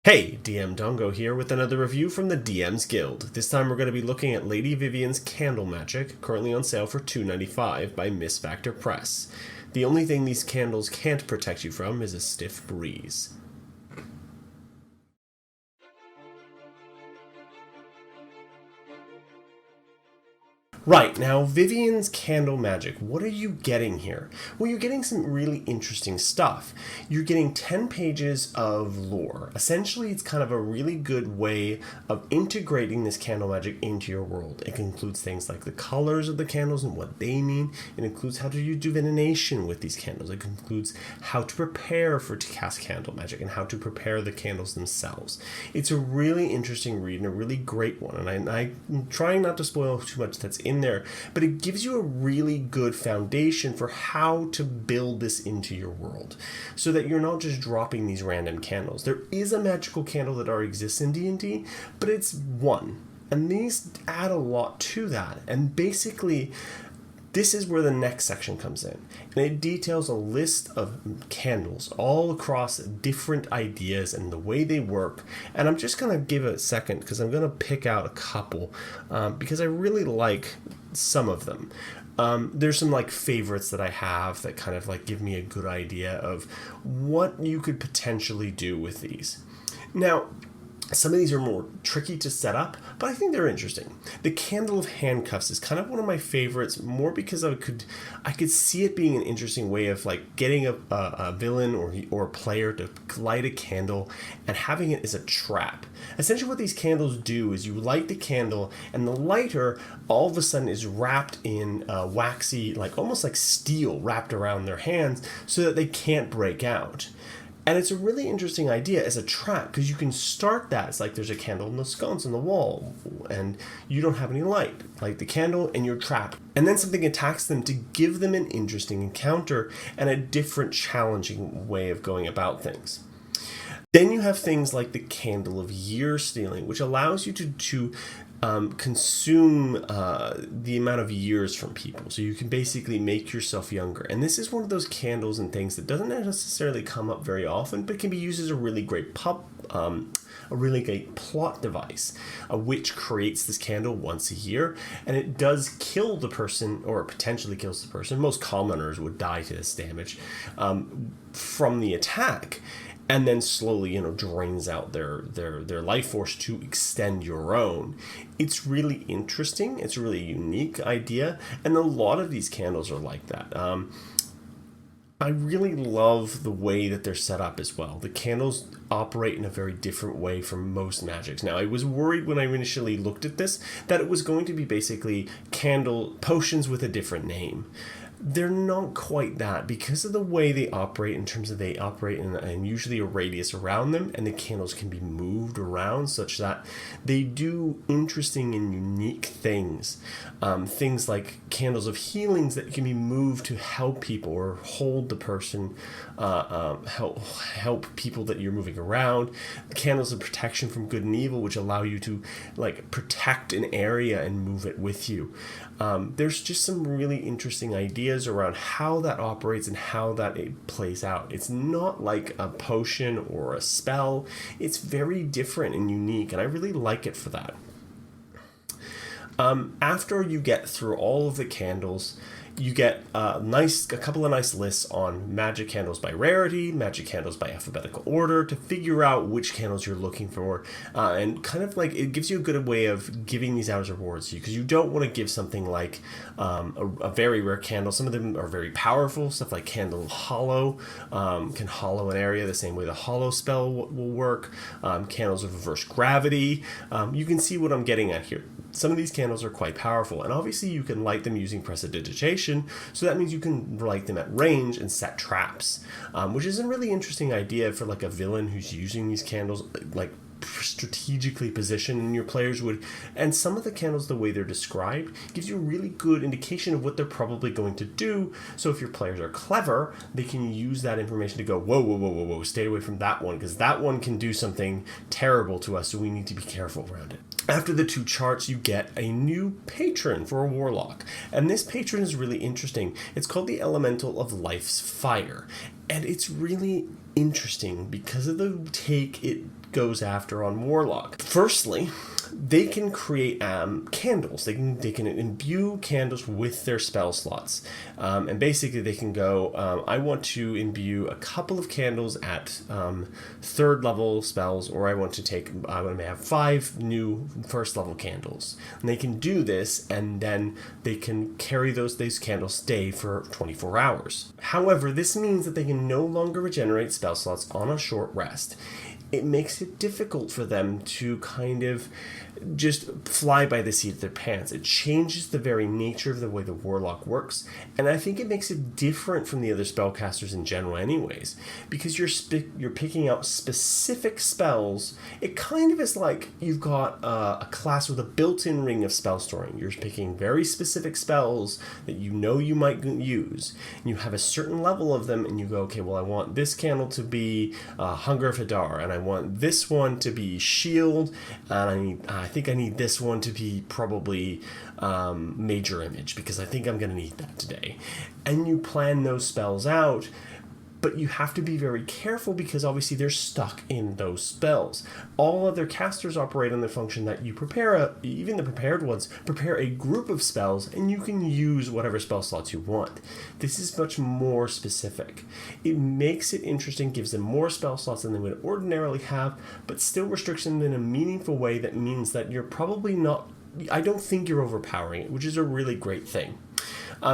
Hey, DM Dongo here with another review from the DM's Guild. This time we're going to be looking at Lady Vivian's Candle Magic, currently on sale for $2.95 by Miss Factor Press. The only thing these candles can't protect you from is a stiff breeze. Right, now Vivian's Candle Magic, what are you getting here? Well, you're getting some really interesting stuff. You're getting 10 pages of lore. Essentially, it's kind of a really good way of integrating this candle magic into your world. It includes things like the colors of the candles and what they mean. It includes how to use divination with these candles. It includes how to prepare to cast candle magic and how to prepare the candles themselves. It's a really interesting read and a really great one, and I'm trying not to spoil too much that's in there, but it gives you a really good foundation for how to build this into your world so that you're not just dropping these random candles. There is a magical candle that already exists in D&D, but it's one, and these add a lot to that. And basically this is where the next section comes in, and it details a list of candles all across different ideas and the way they work. And I'm just going to give it a second because I'm going to pick out a couple because I really like some of them. There's some like favorites that I have that kind of like give me a good idea of what you could potentially do with these. Now, some of these are more tricky to set up, but I think they're interesting. The Candle of Handcuffs is kind of one of my favorites, more because I could see it being an interesting way of like getting a villain or a player to light a candle and having it as a trap. Essentially what these candles do is you light the candle and the lighter all of a sudden is wrapped in waxy, like almost like steel wrapped around their hands so that they can't break out. And it's a really interesting idea as a trap because you can start that. It's like there's a candle in the sconce on the wall and you don't have any light. Light the candle and you're trapped. And then something attacks them to give them an interesting encounter and a different challenging way of going about things. Then you have things like the Candle of Year Stealing, which allows you to consume the amount of years from people. So you can basically make yourself younger. And this is one of those candles and things that doesn't necessarily come up very often, but can be used as a really great plot device. A witch creates this candle once a year, and it does kill the person, or potentially kills the person. Most commoners would die to this damage from the attack. And then slowly, drains out their life force to extend your own. It's really interesting. It's a really unique idea. And a lot of these candles are like that. I really love the way that they're set up as well. The candles operate in a very different way from most magics. Now, I was worried when I initially looked at this that it was going to be basically candle potions with a different name. They're not quite that because of the way they operate, in terms of they operate in usually a radius around them, and the candles can be moved around such that they do interesting and unique things. Things like candles of healings that can be moved to help people or hold the person, help people that you're moving around. Candles of protection from good and evil, which allow you to like protect an area and move it with you. There's just some really interesting ideas around how that operates and how that it plays out. It's not like a potion or a spell. It's very different and unique, and I really like it for that. After you get through all of the candles, you get a couple of nice lists on magic candles by rarity, magic candles by alphabetical order, to figure out which candles you're looking for, and kind of like it gives you a good way of giving these out as rewards to you, because you don't want to give something like a very rare candle. Some of them are very powerful, stuff like Candle Hollow can hollow an area the same way the Hollow spell will work. Candles of reverse gravity. You can see what I'm getting at here. Some of these candles are quite powerful, and obviously you can light them using prestidigitation, so that means you can light them at range and set traps, which is a really interesting idea for like a villain who's using these candles like strategically positioned, and your players would. And some of the candles, the way they're described, gives you a really good indication of what they're probably going to do. So if your players are clever, they can use that information to go, whoa, whoa, whoa, whoa, whoa, stay away from that one, because that one can do something terrible to us, so we need to be careful around it. After the two charts, you get a new patron for a warlock. And this patron is really interesting. It's called the Elemental of Life's Fire. And it's really interesting because of the take it goes after on Warlock. Firstly, they can create candles. They can imbue candles with their spell slots, and basically they can go. I want to imbue a couple of candles at third level spells, or I want to have 5 new first level candles. And they can do this, and then they can carry these candles stay for 24 hours. However, this means that they can no longer regenerate spell slots on a short rest. It makes it difficult for them to kind of just fly by the seat of their pants. It changes the very nature of the way the Warlock works, and I think it makes it different from the other spellcasters in general anyways, because you're picking out specific spells. It kind of is like you've got a class with a built-in ring of spell storing. You're picking very specific spells that you know you might use, and you have a certain level of them, and you go, okay, well, I want this candle to be Hunger of Hadar, and I want this one to be Shield, and I think I need this one to be probably Major Image, because I think I'm going to need that today. And you plan those spells out, but you have to be very careful because obviously they're stuck in those spells. All other casters operate on the function that you prepare, even the prepared ones, prepare a group of spells and you can use whatever spell slots you want. This is much more specific. It makes it interesting, gives them more spell slots than they would ordinarily have, but still restricts them in a meaningful way that means that you're probably not, I don't think you're overpowering it, which is a really great thing.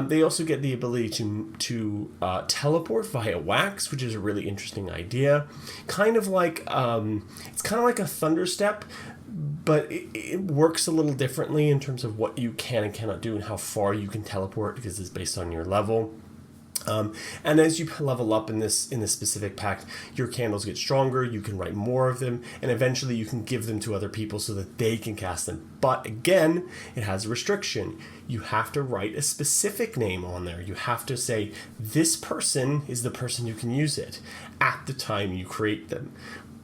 They also get the ability to teleport via wax, which is a really interesting idea. Kind of like it's kind of like a Thunderstep, but it works a little differently in terms of what you can and cannot do and how far you can teleport, because it's based on your level. And as you level up in this specific pact, your candles get stronger, you can write more of them, and eventually you can give them to other people so that they can cast them. But again, it has a restriction. You have to write a specific name on there. You have to say, this person is the person who can use it at the time you create them,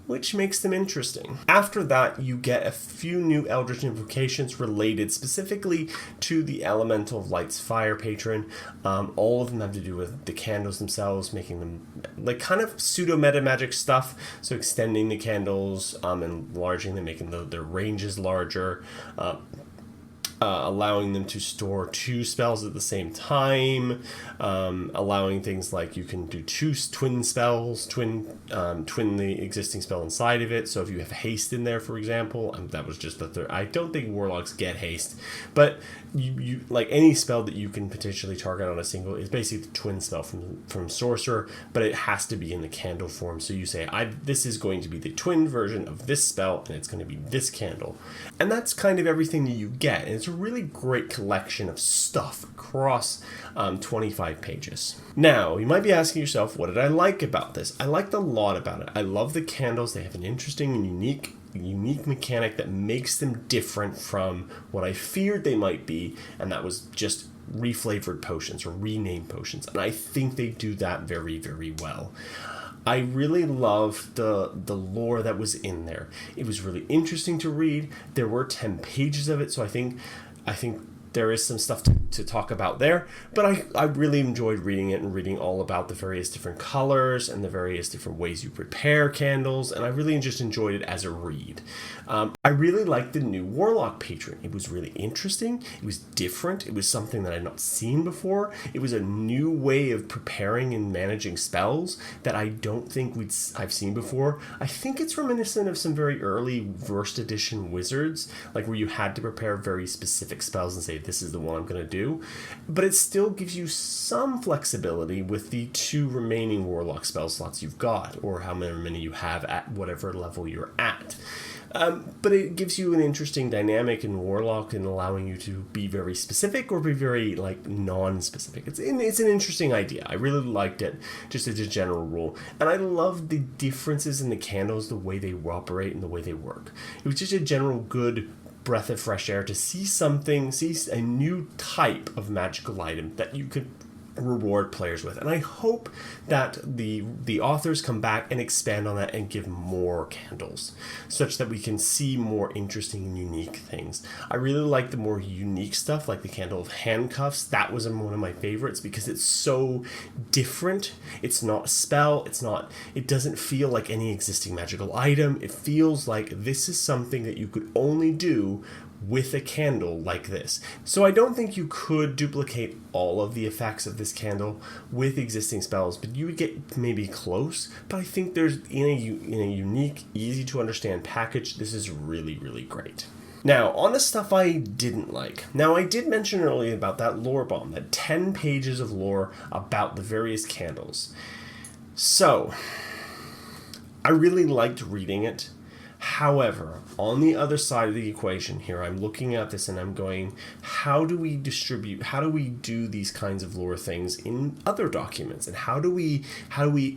which makes them interesting. After that, you get a few new Eldritch invocations related specifically to the Elemental of Light's Fire Patron. All of them have to do with the candles themselves, making them like kind of pseudo-meta magic stuff, so extending the candles, enlarging them, making their ranges larger, allowing them to store 2 spells at the same time, allowing things like you can do 2 twin spells, twin the existing spell inside of it. So if you have haste in there, for example, that was just the third. I don't think Warlocks get haste, but you like any spell that you can potentially target on a single is basically the twin spell from Sorcerer, but it has to be in the candle form. So you say, this is going to be the twin version of this spell, and it's going to be this candle. And that's kind of everything that you get. And it's a really great collection of stuff across 25 pages. Now, you might be asking yourself, what did I like about this? I liked a lot about it. I love the candles. They have an interesting and unique mechanic that makes them different from what I feared they might be, and that was just reflavored potions or renamed potions. And I think they do that very, very well. I really love the lore that was in there. It was really interesting to read. There were 10 pages of it, so I think there is some stuff to talk about there, but I really enjoyed reading it and reading all about the various different colors and the various different ways you prepare candles, and I really just enjoyed it as a read. I really liked the new Warlock Patron. It was really interesting. It was different. It was something that I'd not seen before. It was a new way of preparing and managing spells that I don't think I've seen before. I think it's reminiscent of some very early first edition Wizards, like where you had to prepare very specific spells and say, this is the one I'm going to do. But it still gives you some flexibility with the 2 remaining Warlock spell slots you've got, or how many you have at whatever level you're at. But it gives you an interesting dynamic in Warlock and allowing you to be very specific or be very non-specific. It's an interesting idea. I really liked it, just as a general rule. And I love the differences in the candles, the way they operate and the way they work. It was just a general good breath of fresh air to see a new type of magical item that you could reward players with. And I hope that the authors come back and expand on that and give more candles, such that we can see more interesting and unique things. I really like the more unique stuff, like the candle of handcuffs. That was one of my favorites because it's so different. It's not a spell. It doesn't feel like any existing magical item. It feels like this is something that you could only do with a candle like this. So I don't think you could duplicate all of the effects of this candle with existing spells, but you would get maybe close. But I think there's in a unique, easy to understand package, this is really, really great. Now, on the stuff I didn't like. Now, I did mention earlier about that lore bomb, that 10 pages of lore about the various candles. So, I really liked reading it. However, on the other side of the equation here, I'm looking at this and I'm going, how do we do these kinds of lore things in other documents? And how do we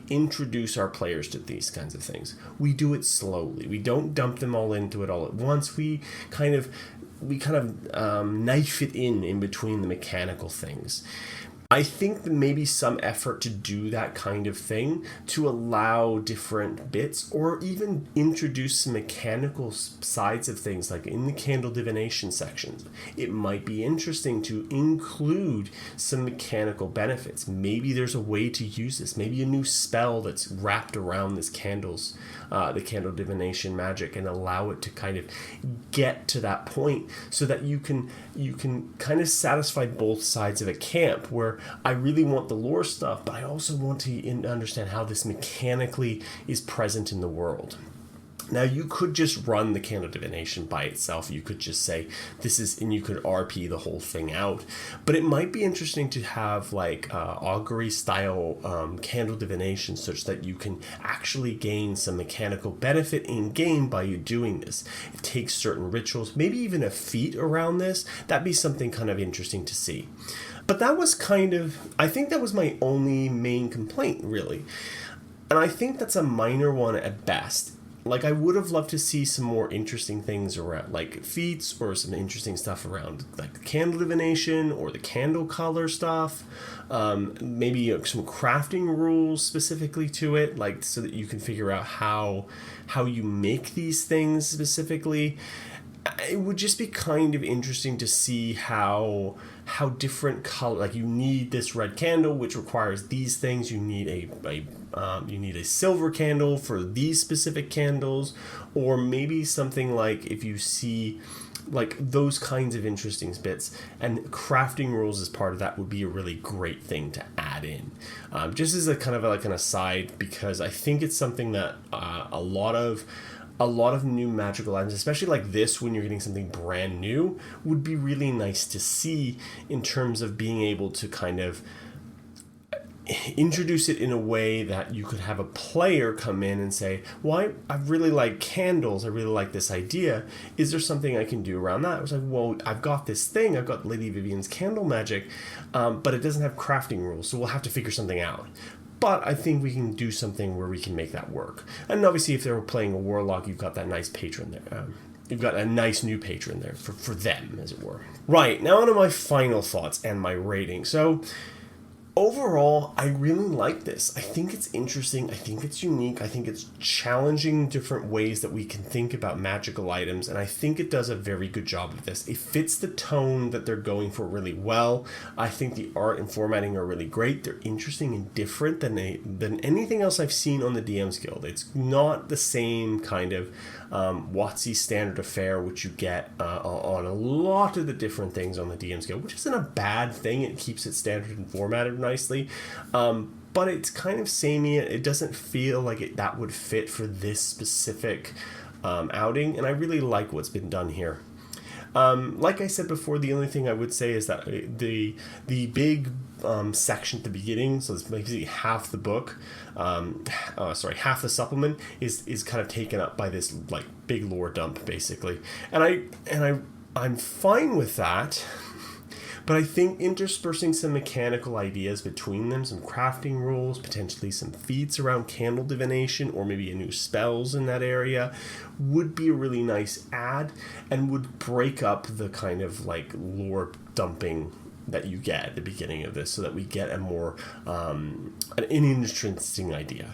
introduce our players to these kinds of things? We do it slowly. We don't dump them all into it all at once. We kind of knife it in between the mechanical things. I think that maybe some effort to do that kind of thing, to allow different bits or even introduce some mechanical sides of things, like in the candle divination sections. It might be interesting to include some mechanical benefits. Maybe there's a way to use this, maybe a new spell that's wrapped around this candles, the candle divination magic, and allow it to kind of get to that point so that you can kind of satisfy both sides of a camp, where I really want the lore stuff, but I also want to understand how this mechanically is present in the world. Now, you could just run the candle divination by itself. You could just say this is, and you could RP the whole thing out. But it might be interesting to have like augury style candle divination, such that you can actually gain some mechanical benefit in game by you doing this. It takes certain rituals, maybe even a feat around this. That'd be something kind of interesting to see. But that was I think that was my only main complaint, really. And I think that's a minor one at best. Like, I would have loved to see some more interesting things around, like feats or some interesting stuff around, like the candle divination or the candle color stuff. Maybe some crafting rules specifically to it, like so that you can figure out how you make these things specifically. It would just be kind of interesting to see how different color, like you need this red candle which requires these things, you need a silver candle for these specific candles, or maybe something like if you see like those kinds of interesting bits, and crafting rules as part of that would be a really great thing to add in, just as a kind of like an aside, because I think it's something that a lot of new magical items, especially like this when you're getting something brand new, would be really nice to see in terms of being able to kind of introduce it in a way that you could have a player come in and say, well, I really like candles, I really like this idea, is there something I can do around that? I was like, well, I've got this thing, I've got Lady Vivian's candle magic, but it doesn't have crafting rules, so we'll have to figure something out. But I think we can do something where we can make that work. And obviously, if they were playing a warlock, you've got that nice patron there. You've got a nice new patron there for them, as it were. Right, now on to my final thoughts and my rating. So, overall, I really like this. I think it's interesting. I think it's unique. I think it's challenging different ways that we can think about magical items, and I think it does a very good job of this. It fits the tone that they're going for really well. I think the art and formatting are really great. They're interesting and different than anything else I've seen on the DM's Guild. It's not the same kind of WotC standard affair which you get on a lot of the different things on the DM's Guild, which isn't a bad thing. It keeps it standard and formatted nicely, but it's kind of samey. It doesn't feel like that would fit for this specific outing, and I really like what's been done here. Like I said before, the only thing I would say is that the big section at the beginning, so it's basically half the book, half the supplement is kind of taken up by this like big lore dump basically, and I'm fine with that. But I think interspersing some mechanical ideas between them, some crafting rules, potentially some feats around candle divination, or maybe a new spells in that area, would be a really nice add, and would break up the kind of like lore dumping that you get at the beginning of this so that we get a more an interesting idea.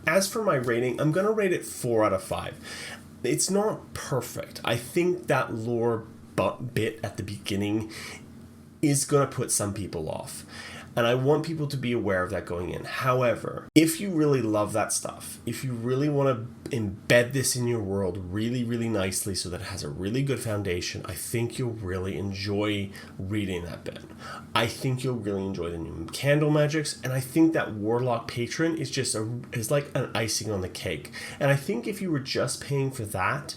As for my rating, I'm going to rate it 4 out of 5. It's not perfect. I think that lore bit at the beginning is going to put some people off. And I want people to be aware of that going in. However, if you really love that stuff, if you really want to embed this in your world really, really nicely so that it has a really good foundation, I think you'll really enjoy reading that bit. I think you'll really enjoy the new candle magics, and I think that Warlock Patron is just is like an icing on the cake. And I think if you were just paying for that,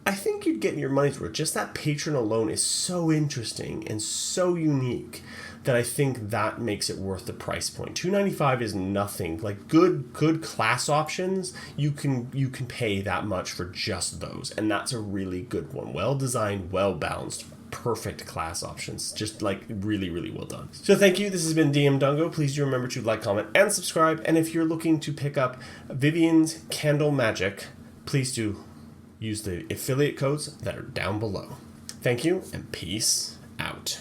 I think you'd get your money's worth. Just that patron alone is so interesting and so unique that I think that makes it worth the price point. $2.95 is nothing. Like good class options, you can pay that much for just those, and that's a really good one. Well designed, well balanced, perfect class options. Just like really, really well done. So thank you. This has been DM Dungo. Please do remember to like, comment, and subscribe. And if you're looking to pick up Vivian's Candle Magic, please do use the affiliate codes that are down below. Thank you, and peace out.